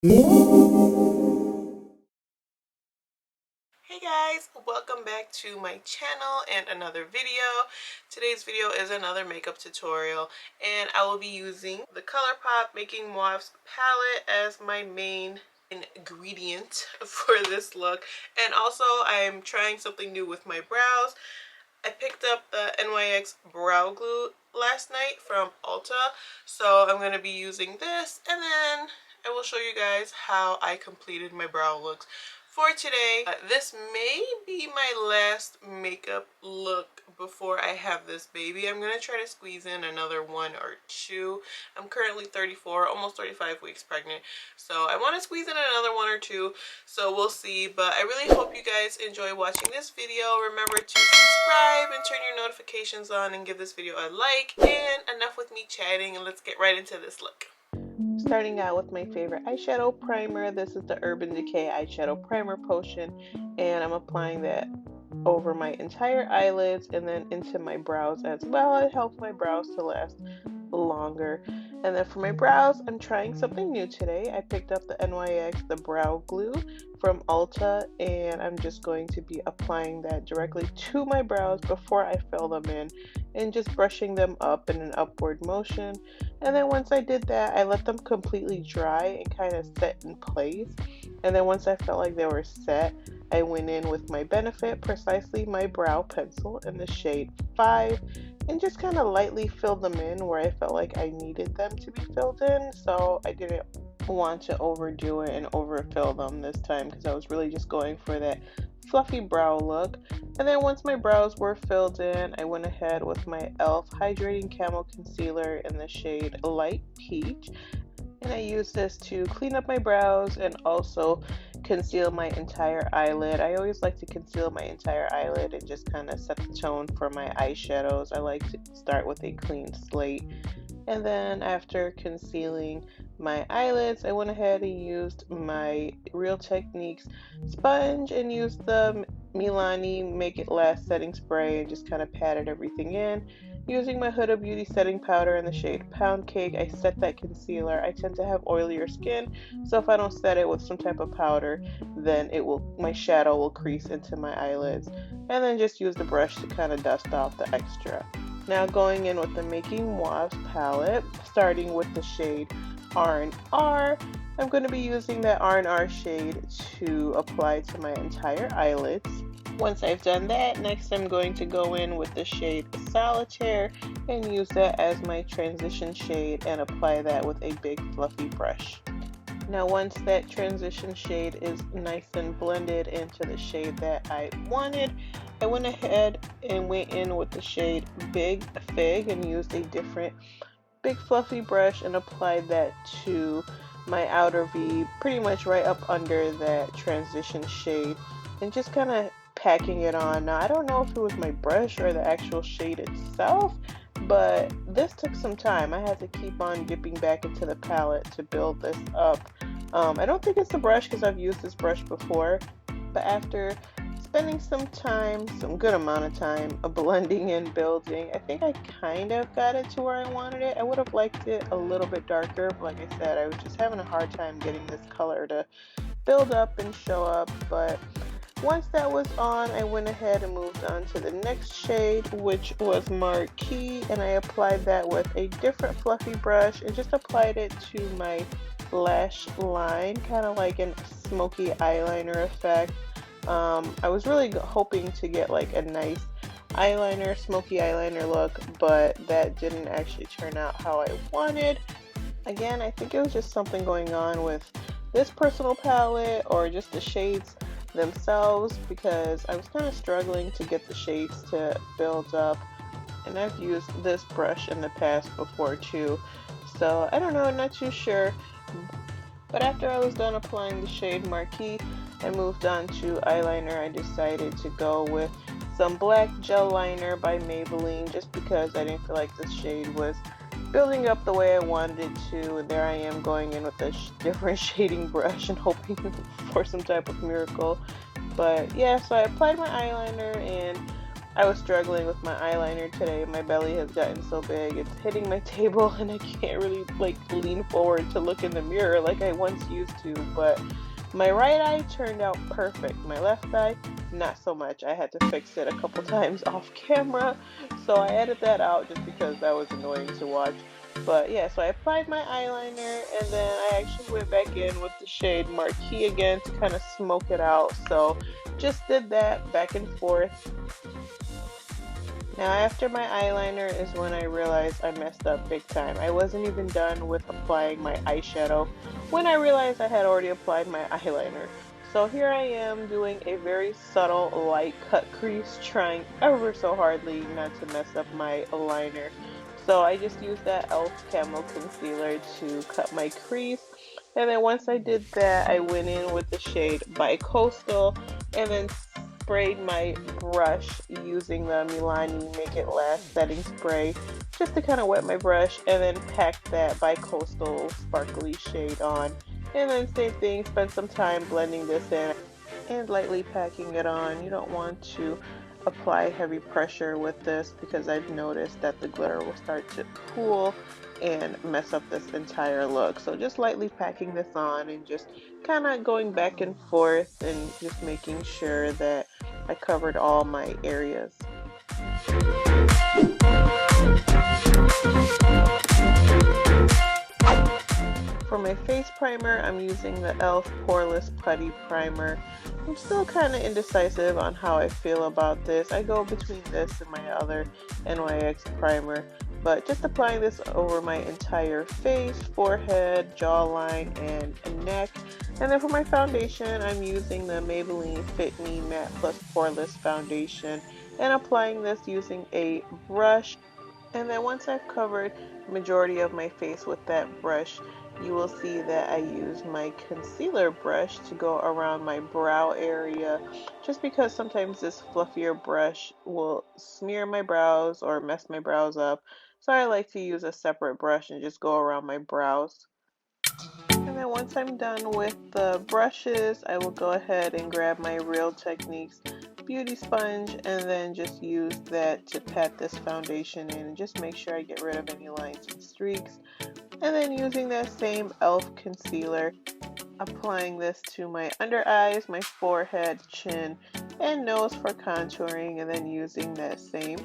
Hey guys, welcome back to my channel and another video. Today's video is another makeup tutorial and I will be using the ColourPop Making Mauves palette as my main ingredient for this look. And also I am trying something new with my brows. I picked up the NYX brow glue last night from Ulta, so I'm going to be using this, and then I will show you guys how I completed my brow looks for today. This may be my last makeup look before I have this baby. I'm going to try to squeeze in another one or two. I'm currently 34, almost 35 weeks pregnant, so I want to squeeze in another one or two, so we'll see. But I really hope you guys enjoy watching this video. Remember to subscribe and turn your notifications on and give this video a like. And enough with me chatting, and let's get right into this look. Starting out with my favorite eyeshadow primer. This is the Urban Decay eyeshadow primer potion, and I'm applying that over my entire eyelids and then into my brows as well. It helps my brows to last longer. And then for my brows, I'm trying something new today. I picked up the NYX the brow glue from Ulta, and I'm just going to be applying that directly to my brows before I fill them in, and just brushing them up in an upward motion. And then once I did that, I let them completely dry and kind of set in place. And then once I felt like they were set, I went in with my Benefit Precisely My Brow Pencil in the shade 5 and just kind of lightly filled them in where I felt like I needed them to be filled in. So I didn't want to overdo it and overfill them this time because I was really just going for that fluffy brow look. And then once my brows were filled in, I went ahead with my e.l.f. Hydrating Camo Concealer in the shade Light Peach. And I used this to clean up my brows and also conceal my entire eyelid. I always like to conceal my entire eyelid and just kind of set the tone for my eyeshadows. I like to start with a clean slate. And then after concealing my eyelids, I went ahead and used my Real Techniques sponge and used the Milani Make It Last setting spray and just kind of patted everything in. Using my Huda Beauty setting powder in the shade Pound Cake, I set that concealer. I tend to have oilier skin, so if I don't set it with some type of powder, then my shadow will crease into my eyelids. And then just use the brush to kind of dust off the extra. Now going in with the Making Mauves palette, starting with the shade R&R, I'm going to be using that R&R shade to apply to my entire eyelids. Once I've done that, next I'm going to go in with the shade Solitaire and use that as my transition shade and apply that with a big fluffy brush. Now once that transition shade is nice and blended into the shade that I wanted, I went ahead and went in with the shade Big Fig and used a different big fluffy brush and applied that to my outer V, pretty much right up under that transition shade, and just kind of packing it on. Now I don't know if it was my brush or the actual shade itself, but this took some time. I had to keep on dipping back into the palette to build this up. I don't think it's the brush because I've used this brush before, but after spending some time, some good amount of time, blending and building, I think I kind of got it to where I wanted it. I would have liked it a little bit darker, but like I said, I was just having a hard time getting this color to build up and show up. But once that was on, I went ahead and moved on to the next shade, which was Marquee, and I applied that with a different fluffy brush and just applied it to my lash line, kind of like a smoky eyeliner effect. I was really hoping to get like a nice eyeliner, smoky eyeliner look, but that didn't actually turn out how I wanted. Again, I think it was just something going on with this personal palette or just the shades themselves, because I was kind of struggling to get the shades to build up, and I've used this brush in the past before too, so I don't know, I'm not too sure. But after I was done applying the shade Marquee, I moved on to eyeliner. I decided to go with some black gel liner by Maybelline just because I didn't feel like this shade was building up the way I wanted it to, and there I am going in with a different shading brush and hoping for some type of miracle. But yeah, so I applied my eyeliner, and I was struggling with my eyeliner today. My belly has gotten so big, it's hitting my table and I can't really like lean forward to look in the mirror like I once used to, but my right eye turned out perfect. My left eye, not so much. I had to fix it a couple times off camera, so I edited that out just because that was annoying to watch. But yeah, so I applied my eyeliner and then I actually went back in with the shade Marquee again to kind of smoke it out. So just did that back and forth. Now after my eyeliner is when I realized I messed up big time. I wasn't even done with applying my eyeshadow when I realized I had already applied my eyeliner. So here I am doing a very subtle light cut crease, trying ever so hardly not to mess up my liner. So I just used that e.l.f. camo concealer to cut my crease. And then once I did that, I went in with the shade Bi-Coastal and then sprayed my brush using the Milani Make It Last setting spray just to kind of wet my brush, and then pack that Bi-Coastal sparkly shade on. And then same thing, spend some time blending this in and lightly packing it on. You don't want to apply heavy pressure with this because I've noticed that the glitter will start to pool and mess up this entire look. So just lightly packing this on and just kind of going back and forth and just making sure that I covered all my areas. For my face primer, I'm using the e.l.f. Poreless Putty Primer. I'm still kind of indecisive on how I feel about this. I go between this and my other NYX primer, but just applying this over my entire face, forehead, jawline, and neck. And then for my foundation, I'm using the Maybelline Fit Me Matte Plus Poreless Foundation and applying this using a brush. And then once I've covered the majority of my face with that brush, you will see that I use my concealer brush to go around my brow area, just because sometimes this fluffier brush will smear my brows or mess my brows up. So I like to use a separate brush and just go around my brows. And then once I'm done with the brushes, I will go ahead and grab my Real Techniques beauty sponge and then just use that to pat this foundation in and just make sure I get rid of any lines and streaks. And then using that same e.l.f. concealer, applying this to my under eyes, my forehead, chin, and nose for contouring, and then using that same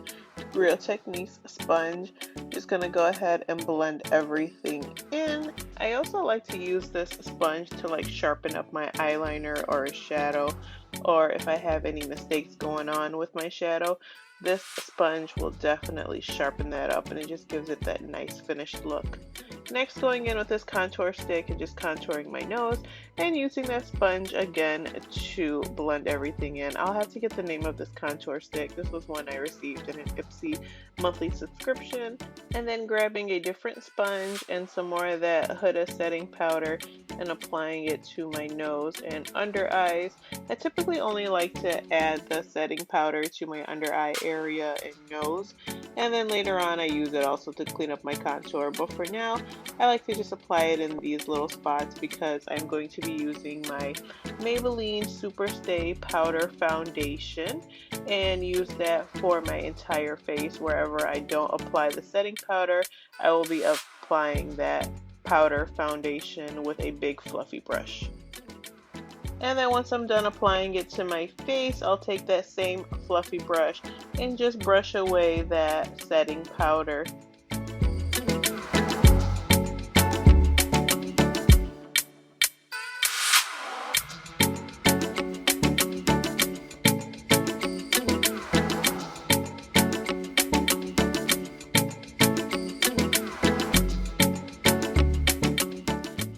Real Techniques sponge, just gonna go ahead and blend everything in. I also like to use this sponge to like sharpen up my eyeliner or a shadow, or if I have any mistakes going on with my shadow, this sponge will definitely sharpen that up and it just gives it that nice finished look. Next, going in with this contour stick and just contouring my nose and using that sponge again to blend everything in. I'll have to get the name of this contour stick. This was one I received in an Ipsy monthly subscription. And then grabbing a different sponge and some more of that Huda setting powder and applying it to my nose and under eyes. I typically only like to add the setting powder to my under eye area and nose, and then later on I use it also to clean up my contour, but for now I like to just apply it in these little spots because I'm going to be using my Maybelline Super Stay Powder Foundation and use that for my entire face. Wherever I don't apply the setting powder, I will be applying that powder foundation with a big fluffy brush. And then once I'm done applying it to my face, I'll take that same fluffy brush and just brush away that setting powder.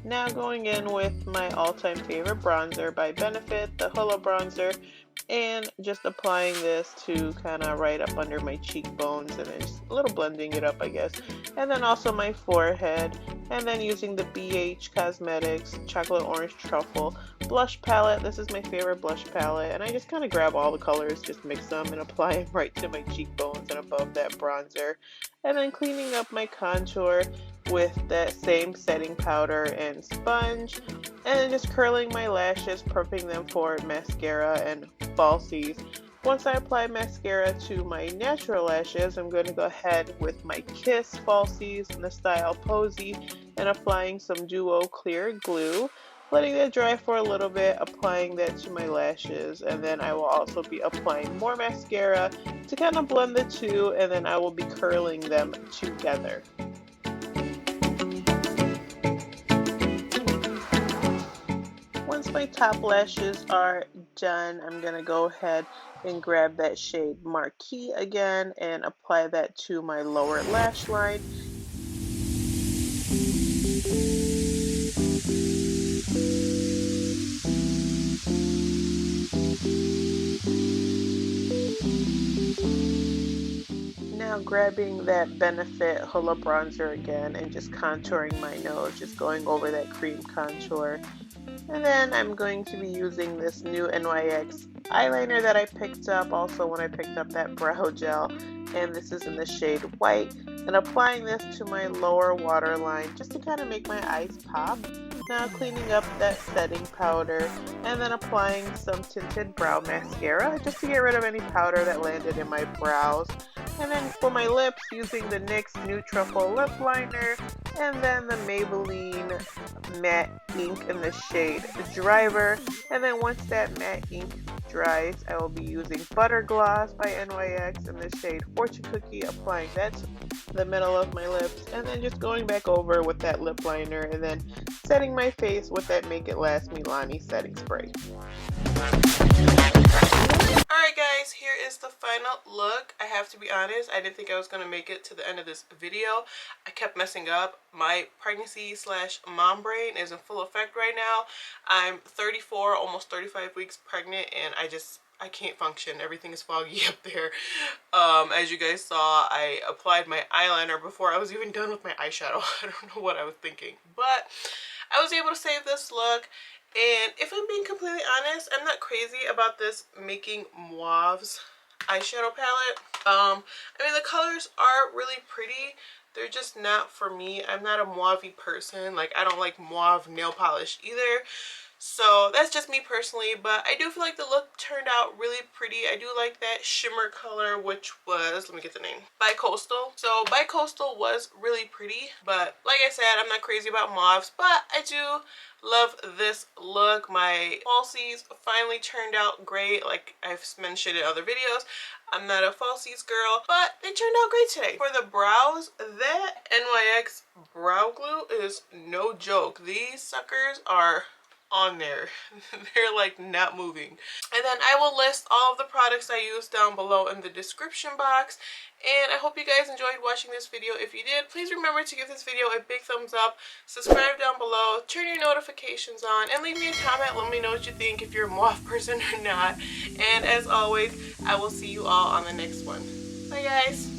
Now going in with my all-time favorite bronzer by Benefit, the Hoola bronzer, and just applying this to kind of right up under my cheekbones and then just a little blending it up, I guess, and then also my forehead, and then using the BH Cosmetics Chocolate Orange Truffle blush palette. This is my favorite blush palette, and I just kind of grab all the colors, just mix them and apply them right to my cheekbones and above that bronzer, and then cleaning up my contour with that same setting powder and sponge, and then just curling my lashes, prepping them for mascara and falsies. Once I apply mascara to my natural lashes, I'm going to go ahead with my Kiss falsies in the style Poise and applying some Duo clear glue. Letting that dry for a little bit, applying that to my lashes, and then I will also be applying more mascara to kind of blend the two, and then I will be curling them together. Once my top lashes are done, I'm going to go ahead and grab that shade Marquee again and apply that to my lower lash line. Now grabbing that Benefit Hoola bronzer again and just contouring my nose, just going over that cream contour. And then I'm going to be using this new NYX eyeliner that I picked up also when I picked up that brow gel, and this is in the shade White, and applying this to my lower waterline just to kind of make my eyes pop. Now cleaning up that setting powder and then applying some tinted brow mascara just to get rid of any powder that landed in my brows. And then for my lips, using the NYX Nude Truffle lip liner and then the Maybelline matte ink in the shade Driver. And then once that matte ink dries, I will be using Butter Gloss by NYX in the shade Fortune Cookie, applying that to the middle of my lips, and then just going back over with that lip liner and then setting my face with that Make It Last Milani setting spray. Alright guys, here is the final look. I have to be honest, I didn't think I was going to make it to the end of this video. I kept messing up. My pregnancy / mom brain is in full effect right now. I'm 34, almost 35 weeks pregnant, and I can't function. Everything is foggy up there. As you guys saw, I applied my eyeliner before I was even done with my eyeshadow. I don't know what I was thinking, but I was able to save this look. And if I'm being completely honest, I'm not crazy about this Making Mauves eyeshadow palette. I mean, the colors are really pretty. They're just not for me. I'm not a mauve-y person. Like, I don't like mauve nail polish either. So that's just me personally, but I do feel like the look turned out really pretty. I do like that shimmer color, which was, let me get the name, Bi-Coastal. So Bi-Coastal was really pretty, but like I said, I'm not crazy about mauves, but I do love this look. My falsies finally turned out great. Like I've mentioned in other videos, I'm not a falsies girl, but they turned out great today. For the brows, that NYX brow glue is no joke. These suckers are on there. They're like not moving. And then I will list all of the products I use down below in the description box. And I hope you guys enjoyed watching this video. If you did, please remember to give this video a big thumbs up, subscribe down below, turn your notifications on, and leave me a comment. Let me know what you think, if you're a mauve person or not. And as always, I will see you all on the next one. Bye guys.